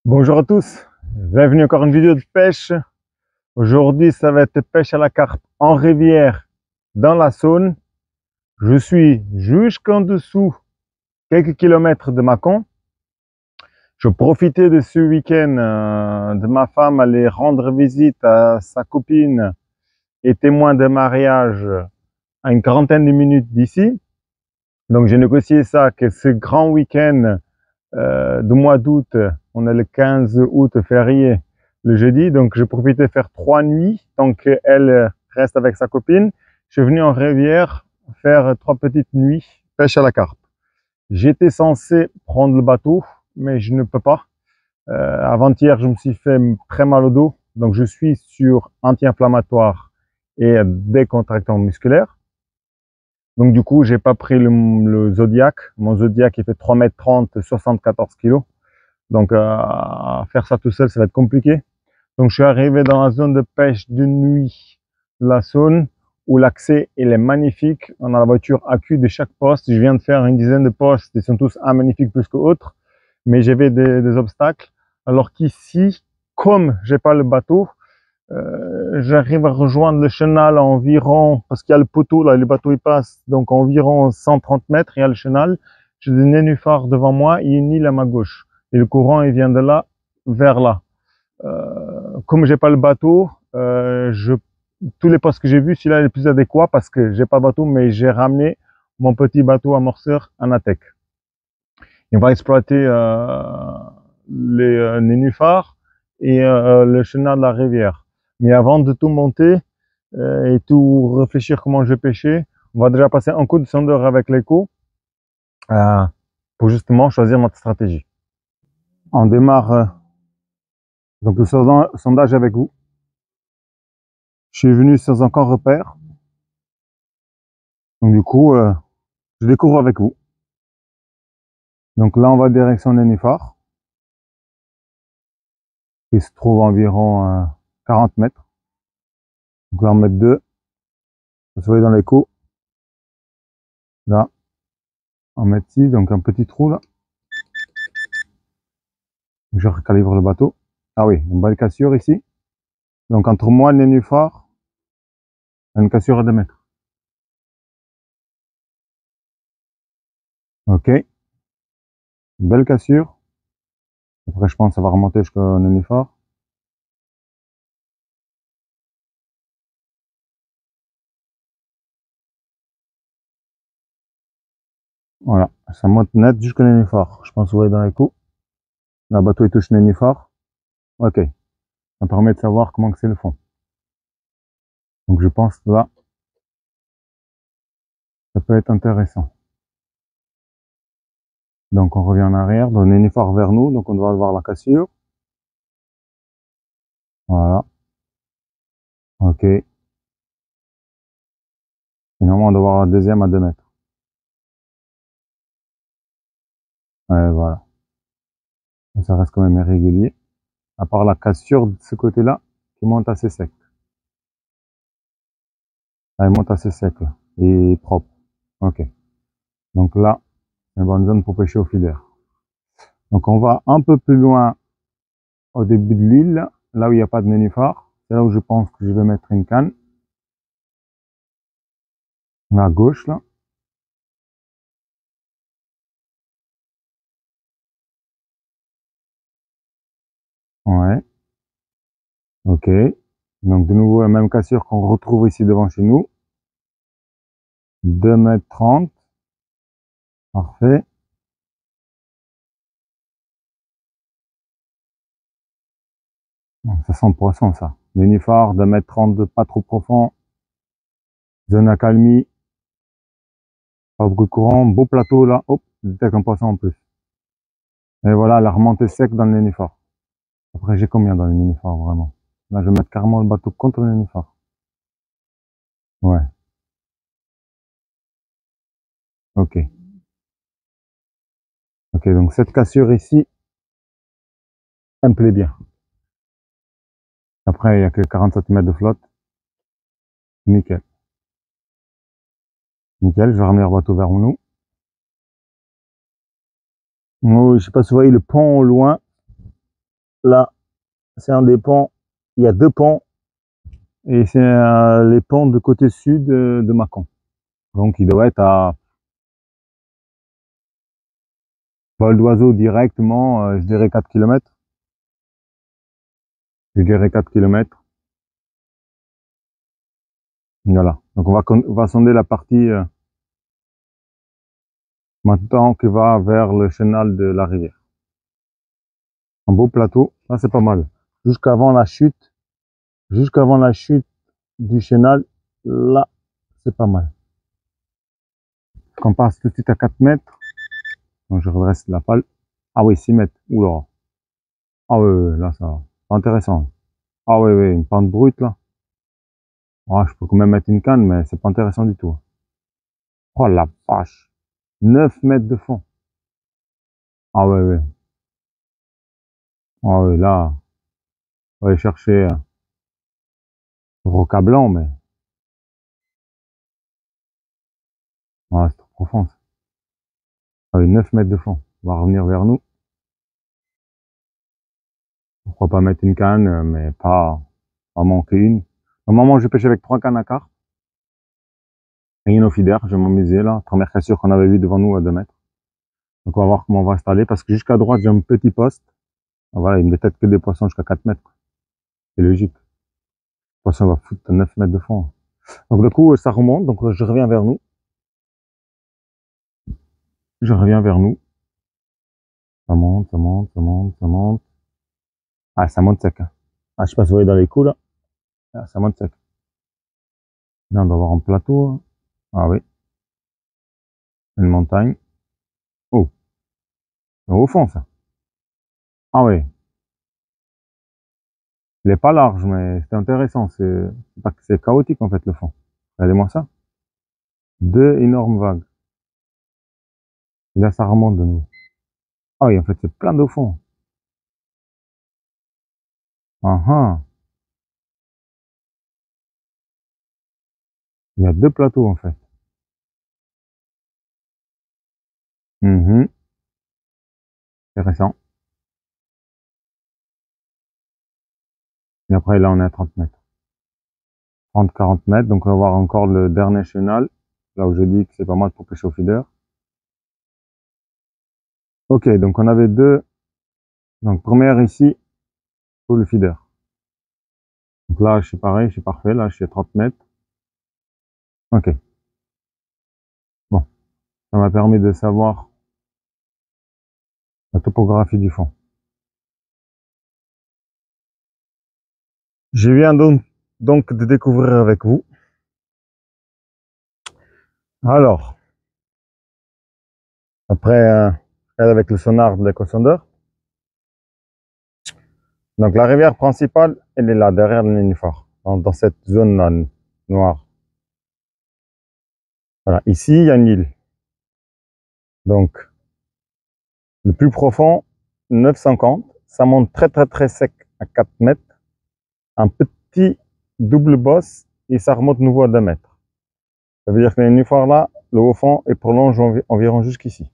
Bonjour à tous, bienvenue encore une vidéo de pêche. Aujourd'hui, ça va être pêche à la carpe en rivière dans la Saône. Je suis jusqu'en dessous, quelques kilomètres de Mâcon. Je profitais de ce week-end de ma femme aller rendre visite à sa copine et témoin de mariage à une quarantaine de minutes d'ici. Donc j'ai négocié ça, que ce grand week-end du mois d'août, on est le 15 août férié le jeudi, donc je profitais de faire 3 nuits tant qu'elle reste avec sa copine. Je suis venu en rivière faire 3 petites nuits pêche à la carpe. J'étais censé prendre le bateau, mais je ne peux pas. Avant-hier, je me suis fait très mal au dos, donc je suis sur anti-inflammatoire et décontractant musculaire. Donc du coup, j'ai pas pris le Zodiac. Mon Zodiac, il fait 3,30 m, 74 kg. Donc, faire ça tout seul, ça va être compliqué. Donc, je suis arrivé dans la zone de pêche de nuit de la Saône, où l'accès, il est magnifique. On a la voiture à cul de chaque poste. Je viens de faire une dizaine de postes. Ils sont tous un magnifique plus que l'autre. Mais j'avais des obstacles. Alors qu'ici, comme j'ai pas le bateau, j'arrive à rejoindre le chenal à environ, parce qu'il y a le poteau, là, le bateau il passe, donc environ 130 mètres, il y a le chenal. J'ai des nénuphars devant moi et une île à ma gauche. Et le courant, il vient de là vers là. Comme j'ai pas le bateau, tous les postes que j'ai vus, celui-là est le plus adéquat parce que j'ai pas de bateau, mais j'ai ramené mon petit bateau amorceur Anatech. Et on va exploiter les nénuphars et le chenal de la rivière. Mais avant de tout monter et tout réfléchir comment je vais pêcher, on va déjà passer un coup de sondeur avec l'écho euh, pour justement choisir notre stratégie. On démarre donc le sondage avec vous. Je suis venu sans encore repère. Donc du coup, je découvre avec vous. Donc là, on va direction Nénuphar, qui se trouve à environ 40 mètres. Donc là, on met 2. Vous voyez dans l'écho. Là, on met ici, donc un petit trou là. Je recalibre le bateau. Ah oui, une belle cassure ici. Donc entre moi et le nénuphar, il y a une cassure à 2 mètres. Ok, belle cassure. Après, je pense que ça va remonter jusqu'au nénuphar. Voilà, ça monte net jusqu'au nénuphar. Je pense que vous voyez dans l'écho. Le bateau il touche le nénuphar. Ok, ça permet de savoir comment c'est le fond. Donc je pense que là, ça peut être intéressant. Donc on revient en arrière, donc le nénuphar vers nous, donc on doit avoir la cassure. Voilà, ok. Et normalement on doit avoir la deuxième à 2 mètres. Ouais, voilà. Ça reste quand même irrégulier. À part la cassure de ce côté-là, qui monte assez sec. Elle monte assez sec là, et propre. Ok. Donc là, c'est une bonne zone pour pêcher au filaire. Donc on va un peu plus loin au début de l'île, là où il n'y a pas de nénuphar. C'est là où je pense que je vais mettre une canne. À gauche là. Ouais. Ok. Donc de nouveau la même cassure qu'on retrouve ici devant chez nous. 2,30 m. Parfait. Ça sent le poisson ça. Nénuphar, 2,30 m, pas trop profond. Zone accalmie. Pas beaucoup de courant. Beau plateau là. Hop, peut-être un poisson en plus. Et voilà, la remontée sec dans le nénuphar. Après, j'ai combien dans le nénuphar vraiment? Là, je vais mettre carrément le bateau contre le nénuphar. Ouais. Ok. Ok, donc cette cassure ici, elle me plaît bien. Après, il n'y a que 40 cm de flotte. Nickel. Nickel, je vais ramener le bateau vers nous. Oh, je sais pas si vous voyez le pont au loin. Là, c'est un des ponts. Il y a deux ponts. Et c'est les ponts de côté sud de Mâcon. Donc il doit être à vol d'oiseau directement, je dirais 4 km. Je dirais 4 km. Voilà. Donc on va sonder la partie maintenant qui va vers le chenal de la rivière. Un beau plateau, là c'est pas mal. Jusqu'avant la chute du chenal, là c'est pas mal. On passe tout de suite à 4 mètres. Donc je redresse la pale. Ah oui, 6 mètres. Oula. Ah oui, là ça va. Intéressant. Ah oui, une pente brute là. Ah, je peux quand même mettre une canne, mais c'est pas intéressant du tout. Oh la vache. 9 mètres de fond. Ah ouais. Ah oui, là, on va aller chercher roca blanc, mais ah, c'est trop profond. Ça. Ah oui, 9 mètres de fond. On va revenir vers nous. Pourquoi pas mettre une canne, mais pas manquer une. Normalement, je pêche avec 3 cannes à carpe. Et une au feeder, je vais m'amuser là. Première cassure qu'on avait vue devant nous à 2 mètres. Donc on va voir comment on va installer, parce que jusqu'à droite, j'ai un petit poste. Voilà, il me détecte que des poissons jusqu'à 4 mètres. C'est logique. Le poisson va foutre à 9 mètres de fond. Donc du coup, ça remonte, donc je reviens vers nous. Je reviens vers nous. Ça monte, ça monte, ça monte, ça monte. Ah, ça monte sec. Hein. Ah, je sais pas si vous voyez dans les coups là. Ah, ça monte sec. Là, on doit avoir un plateau. Hein. Ah oui. Une montagne. Oh, c'est au fond ça. Ah oui. Il est pas large, mais c'est intéressant. C'est chaotique en fait le fond. Regardez-moi ça. Deux énormes vagues. Et là, ça remonte de nouveau. Ah oui, en fait, c'est plein de fond. Ah ah. Il y a deux plateaux en fait. Mhm. Intéressant. Et après, là, on est à 30 mètres. 30-40 mètres. Donc, on va voir encore le dernier chenal. Là où je dis que c'est pas mal pour pêcher au feeder. Ok, donc on avait deux. Donc, première ici, pour le feeder. Donc là, je suis pareil, je suis parfait. Là, je suis à 30 mètres. Ok. Bon, ça m'a permis de savoir la topographie du fond. Je viens donc de découvrir avec vous. Alors, après, avec le sonar de l'éco-sondeur. Donc, la rivière principale, elle est là, derrière le nénuphar, dans cette zone-là noire. Voilà, ici, il y a une île. Donc, le plus profond, 9,50. Ça monte très sec à 4 mètres. Un petit double bosse et ça remonte nouveau à 2 mètres. Ça veut dire que le nénuphar là, le haut fond est prolonge environ jusqu'ici.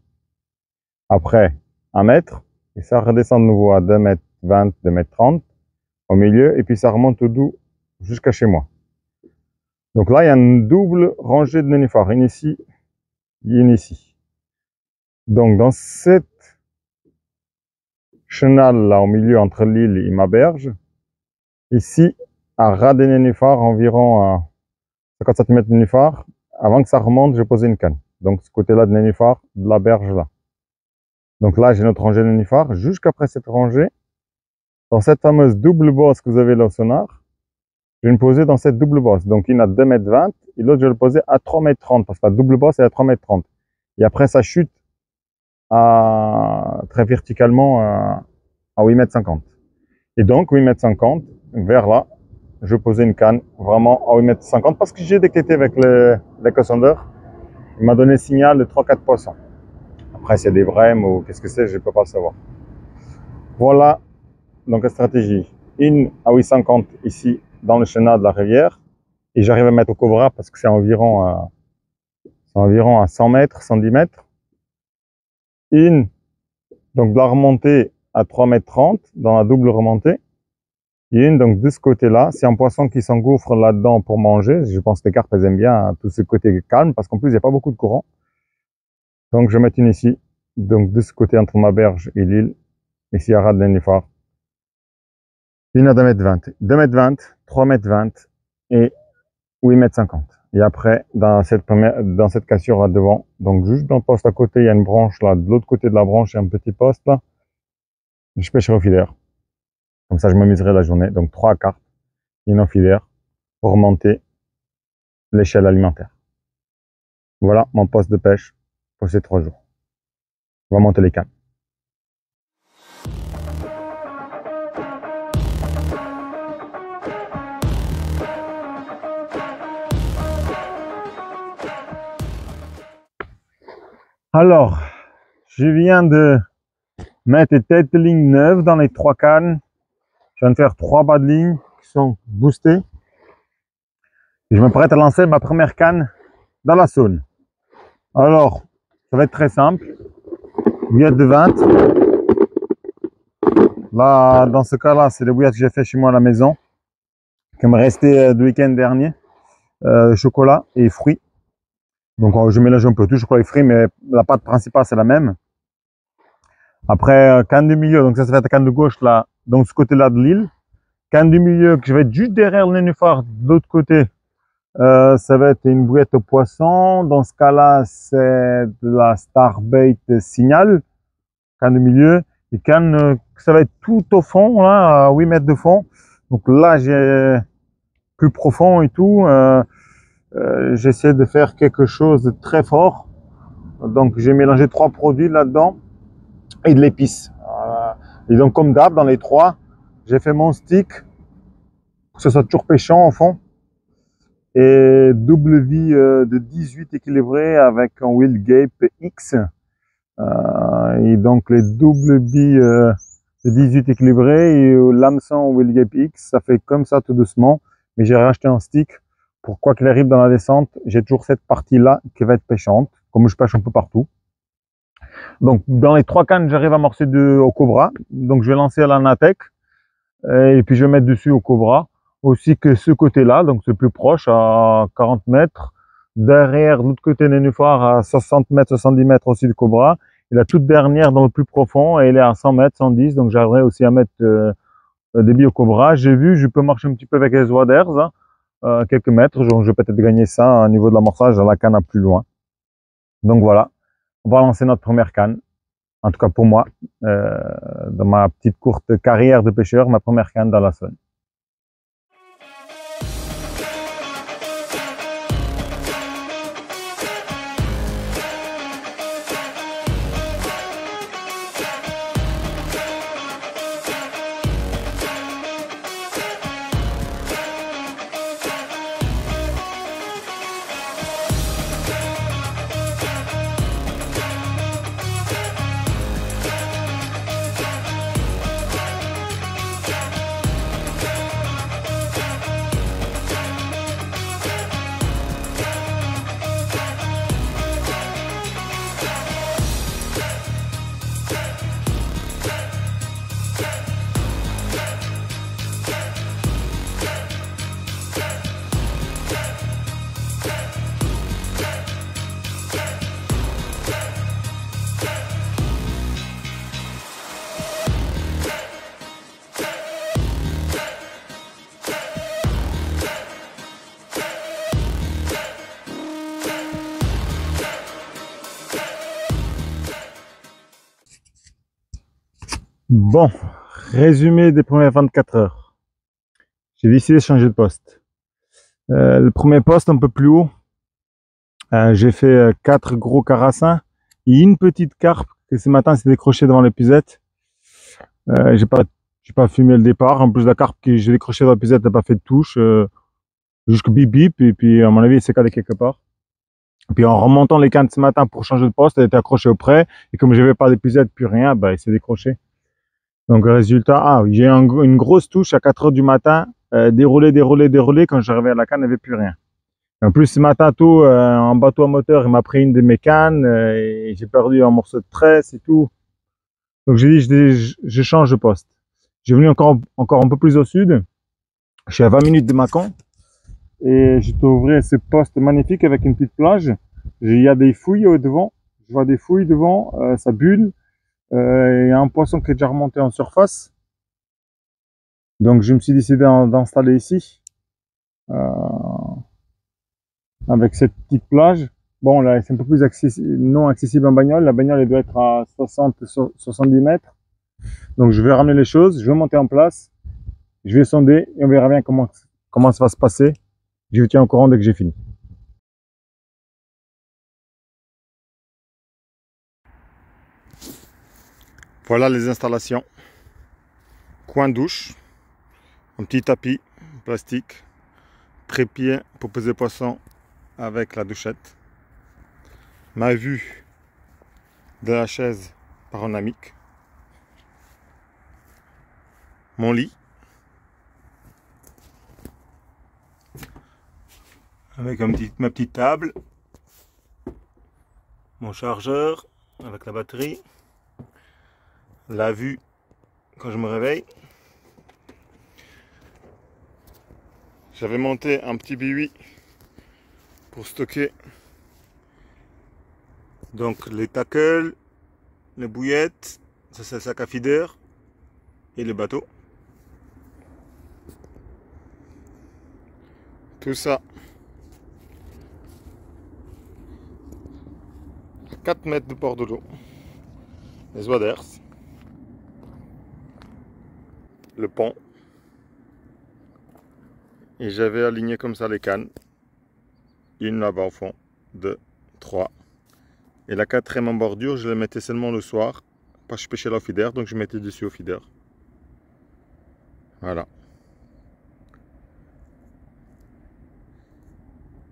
Après, 1 mètre, et ça redescend de nouveau à 2 mètres 20, 2 mètres 30 au milieu, et puis ça remonte tout doux jusqu'à chez moi. Donc là, il y a une double rangée de nénuphars, une ici et une ici. Donc dans cette chenal là au milieu entre l'île et ma berge, ici, à ras des nénuphars, environ à 50 cm de nénuphar, avant que ça remonte, j'ai posé une canne. Donc ce côté-là de nénuphar, de la berge là. Donc là, j'ai notre rangée de nénuphars. Jusqu'après cette rangée, dans cette fameuse double bosse que vous avez là au sonar, je vais me poser dans cette double bosse. Donc une à 2 mètres 20 et l'autre, je vais le poser à 3 mètres 30 parce que la double bosse est à 3 mètres 30. Et après, ça chute très verticalement à 8 mètres 50. Et donc, 8 mètres 50, vers là, je posais une canne vraiment à 8 mètres 50 parce que j'ai détecté avec l'éco-sondeur. Il m'a donné signal de 3-4 poissons. Après, c'est des brèmes ou qu'est-ce que c'est, je ne peux pas le savoir. Voilà donc la stratégie. Une à 8,50 ici dans le chenal de la rivière. Et j'arrive à mettre au cobra parce que c'est environ à 100 mètres, 110 mètres. Une, donc de la remontée à 3,30 m dans la double remontée. Il y a une donc de ce côté-là. C'est un poisson qui s'engouffre là-dedans pour manger. Je pense que les carpes, elles aiment bien tout ce côté calme parce qu'en plus, il n'y a pas beaucoup de courant. Donc, je vais mettre une ici. Donc, de ce côté, entre ma berge et l'île. Ici, à ras de nénuphar. Une à 2,20 m. 2,20 m, 3,20 m et 8,50 m. Et après, dans cette cassure là devant, donc juste dans le poste à côté, il y a une branche là. De l'autre côté de la branche, il y a un petit poste là. Je pêcherai au filaire. Comme ça, je m'amuserai la journée. Donc, 3 carpes, une en filaire pour remonter l'échelle alimentaire. Voilà mon poste de pêche pour ces 3 jours. On va monter les cannes. Alors, je viens de mettre des têtes de ligne neuves dans les 3 cannes. Je viens de faire 3 bas de ligne qui sont boostés. Et je me prête à lancer ma première canne dans la Saône. Alors, ça va être très simple. Bouillette de 20. Là, dans ce cas-là, c'est les bouillettes que j'ai fait chez moi à la maison, qui me restait du week-end dernier. Chocolat et fruits. Donc, je mélange un peu tout, chocolat et fruits, mais la pâte principale, c'est la même. Après, canne du milieu, donc ça va être la canne de gauche, là, donc ce côté-là de l'île. Canne du milieu, que je vais être juste derrière le nénuphar, de l'autre côté. Ça va être une bouillette au poisson. Dans ce cas-là, c'est de la Starbait Signal. Canne du milieu. Et canne, ça va être tout au fond, là, à 8 mètres de fond. Donc là, j'ai plus profond et tout. J'essaie de faire quelque chose de très fort. Donc j'ai mélangé 3 produits là-dedans et de l'épice. Et donc comme d'hab, dans les 3, j'ai fait mon stick pour que ce soit toujours pêchant au fond. Et double vie de 18 équilibré avec un Wild Gape X. Et donc les double billes de 18 équilibré et l'hameçon Wild Gape X, ça fait comme ça tout doucement. Mais j'ai racheté un stick pour quoi qu'il arrive dans la descente, j'ai toujours cette partie-là qui va être pêchante, comme je pêche un peu partout. Donc dans les 3 cannes, j'arrive à amorcer au cobra. Donc je vais lancer à la Natec et puis je vais mettre dessus au cobra. Aussi que ce côté-là, donc c'est plus proche à 40 mètres. Derrière, l'autre côté nénuphar à 60 mètres, 70 mètres aussi de cobra. Et la toute dernière dans le plus profond, elle est à 100 mètres, 110. Donc j'arriverai aussi à mettre des billes au cobra. J'ai vu, je peux marcher un petit peu avec les waders, quelques mètres. Donc je vais peut-être gagner ça au niveau de l'amorçage dans la canne à plus loin. Donc voilà, on va lancer notre première canne. En tout cas pour moi, dans ma petite courte carrière de pêcheur, ma première canne dans la Saône. Bon, résumé des premières 24 heures. J'ai décidé de changer de poste. Le premier poste un peu plus haut, j'ai fait 4 gros carassins et une petite carpe que ce matin s'est décrochée devant l'épuisette. J'ai pas fumé le départ. En plus, la carpe que j'ai décrochée dans l'épuisette n'a pas fait de touche, jusqu'au bip bip, et puis à mon avis, elle s'est calée quelque part. Et puis en remontant les cannes ce matin pour changer de poste, elle était accrochée au près, et comme je n'avais pas d'épuisette, plus rien, bah, il s'est décroché. Donc résultat, j'ai une grosse touche à 4 heures du matin, déroulé, quand j'arrivais à la canne, il n'y avait plus rien. En plus, ce matin tôt, en bateau à moteur, il m'a pris une de mes cannes, et j'ai perdu un morceau de tresse et tout. Donc j'ai dit, je change de poste. J'ai venu encore un peu plus au sud. Je suis à 20 minutes de Mâcon. Et je t'ouvrais ce poste magnifique avec une petite plage. Il y a des fouilles au devant. Je vois des fouilles devant, ça bulle. Il y a un poisson qui est déjà remonté en surface. Donc je me suis décidé d'installer ici. Avec cette petite plage. Bon, là, c'est un peu plus non accessible en bagnole. La bagnole, elle doit être à 60-70 mètres. Donc, je vais ramener les choses, je vais monter en place, je vais sonder et on verra bien comment ça va se passer. Je vous tiens au courant dès que j'ai fini. Voilà les installations. Coin douche, un petit tapis plastique, trépied pour poser poisson avec la douchette, ma vue de la chaise panoramique, mon lit, avec ma petite table, mon chargeur avec la batterie, la vue quand je me réveille. J'avais monté un petit biwi pour stocker donc les tackles, les bouillettes, ça c'est le sac à feeder et les bateaux. Tout ça 4 mètres de bord de l'eau. Les waders, le pont. Et j'avais aligné comme ça les cannes. Une là-bas au fond, 2, 3. Et la quatrième en bordure, je la mettais seulement le soir. Pas je pêchais là au feeder, donc je mettais dessus au feeder. Voilà.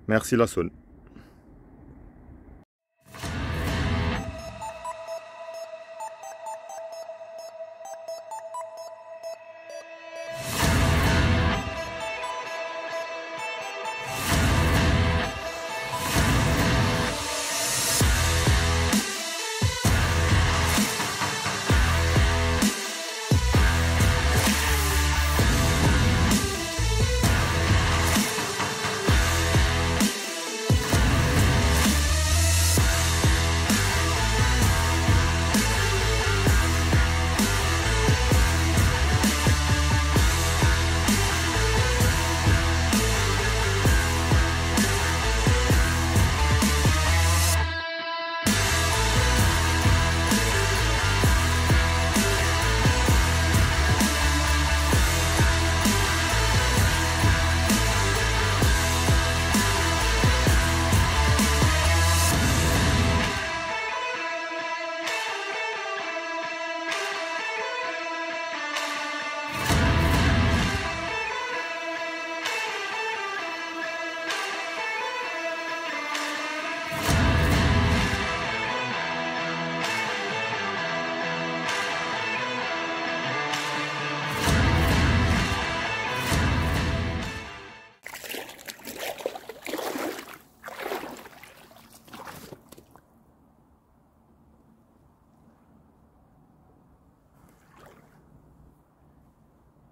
Merci la Saône.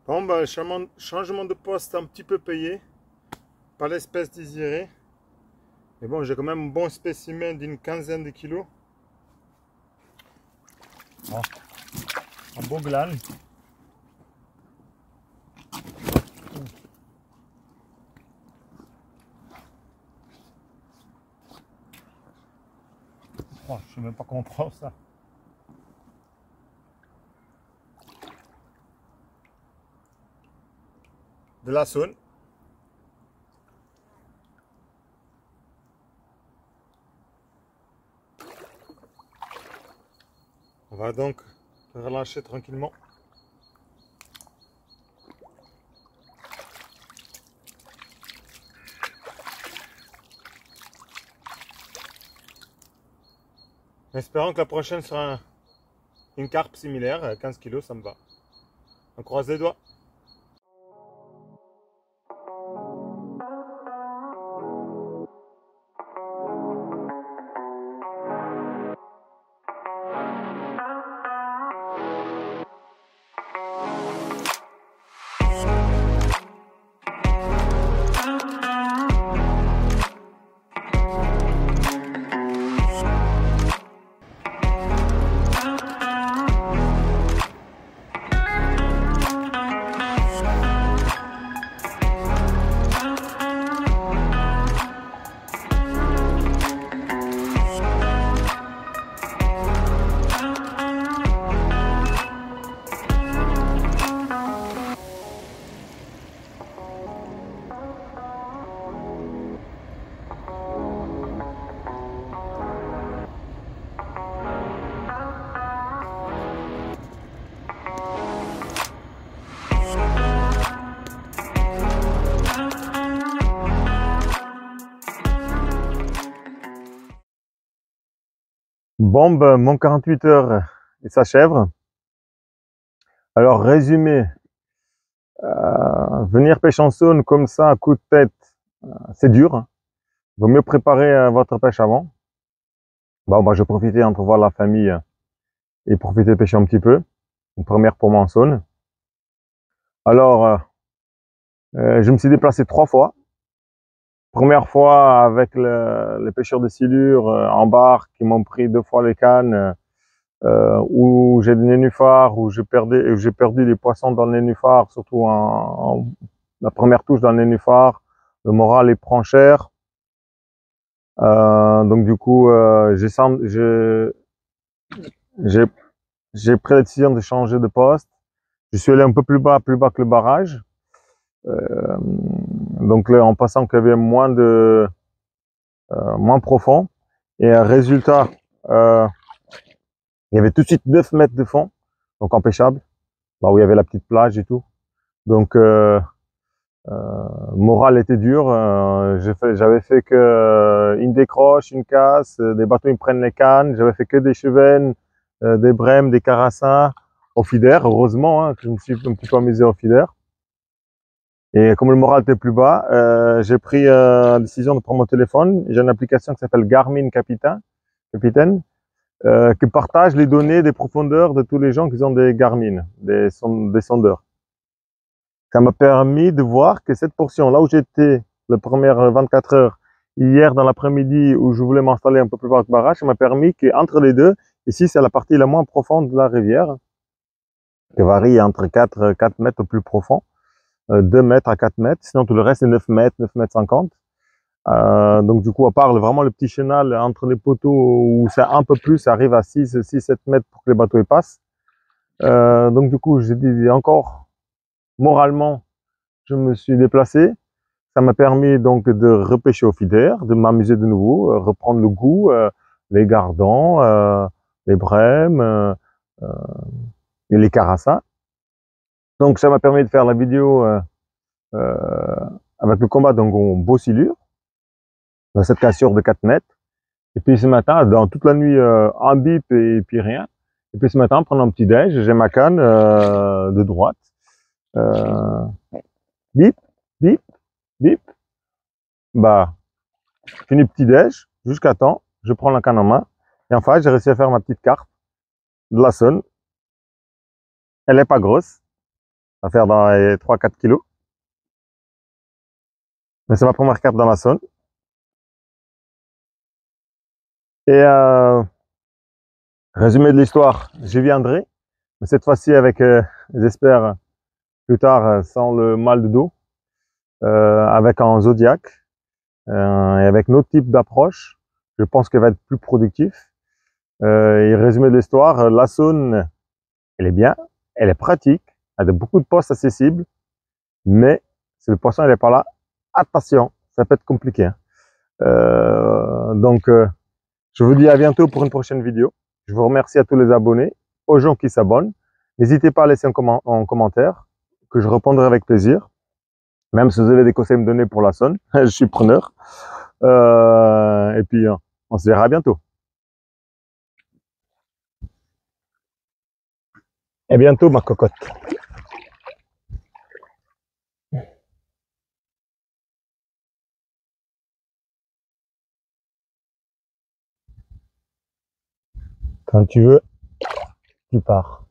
Bon, ben, changement de poste un petit peu payé, pas l'espèce désirée. Mais bon, j'ai quand même un bon spécimen d'une quinzaine de kilos. Bon, un beau glane. Oh, je sais même pas comment prendre ça. De la Saône. On va donc relâcher tranquillement. Espérons que la prochaine sera une carpe similaire, 15 kg, ça me va. On croise les doigts. Bon, ben, mon 48 heures il s'achève. Alors, résumé, venir pêcher en saune comme ça, à coup de tête, c'est dur, hein. Vaut mieux préparer votre pêche avant. Bon, bah, je profitais entre voir la famille et profiter de pêcher un petit peu. Une première pour moi en saune. Alors, je me suis déplacé 3 fois. Première fois avec les pêcheurs de silure en barque qui m'ont pris 2 fois les cannes, où j'ai des nénuphars, où j'ai perdu des poissons dans le nénuphar, surtout la première touche dans le nénuphar. Le moral il prend cher. Donc du coup, j'ai j'ai pris la décision de changer de poste. Je suis allé un peu plus bas que le barrage. Donc là, en passant qu'il y avait moins profond. Et résultat, euh, il y avait tout de suite 9 mètres de fond, donc empêchable, là où il y avait la petite plage et tout. Donc moral était dur. J'avais fait que une décroche, une casse, des bateaux ils me prennent les cannes. J'avais fait que des chevennes, des brèmes, des carassins au feeder. Heureusement hein, que je me suis un petit peu amusé au feeder. Et comme le moral était plus bas, j'ai pris la décision de prendre mon téléphone. J'ai une application qui s'appelle Garmin Capitaine, qui partage les données des profondeurs de tous les gens qui ont des Garmin, des sondeurs. Ça m'a permis de voir que cette portion, là où j'étais les premières 24 heures, hier dans l'après-midi où je voulais m'installer un peu plus bas que barrage, ça m'a permis qu'entre les deux, ici c'est la partie la moins profonde de la rivière, qui varie entre 4 mètres au plus profond, 2 mètres à 4 mètres, sinon tout le reste c'est 9 mètres, 9 mètres 50. Donc du coup, à part vraiment le petit chenal entre les poteaux où c'est un peu plus, ça arrive à 6-7 mètres pour que les bateaux y passent. Donc du coup, j'ai dit encore, moralement, je me suis déplacé. Ça m'a permis donc de repêcher au feeder, de m'amuser de nouveau, reprendre le goût, les gardons, les brèmes euh, et les carassins. Donc ça m'a permis de faire la vidéo euh, avec le combat d'un beau silure, dans cette cassure de 4 mètres. Et puis ce matin, dans toute la nuit, un bip et puis rien. Et puis ce matin, en prenant un petit déj, j'ai ma canne de droite. Euh, bip, bip, bip. Bah, fini petit déj, jusqu'à temps, je prends la canne en main. Et en fait, j'ai réussi à faire ma petite carte de la Saône. Elle est pas grosse, à faire dans les 3-4 kilos. Mais c'est ma première carte dans la Saône. Et résumé de l'histoire, je viendrai, mais cette fois-ci avec, j'espère, plus tard, sans le mal de dos, avec un Zodiac et avec notre type d'approche. Je pense qu'elle va être plus productif. Et résumé de l'histoire, la Saône, elle est bien, elle est pratique, elle a beaucoup de postes accessibles, mais si le poisson n'est pas là, attention, ça peut être compliqué, hein. Donc, je vous dis à bientôt pour une prochaine vidéo. Je vous remercie à tous les abonnés, aux gens qui s'abonnent. N'hésitez pas à laisser un commentaire, que je répondrai avec plaisir. Même si vous avez des conseils à me donner pour la Saône, je suis preneur. Et puis, on se verra bientôt. Et bientôt, ma cocotte. Quand tu veux, tu pars.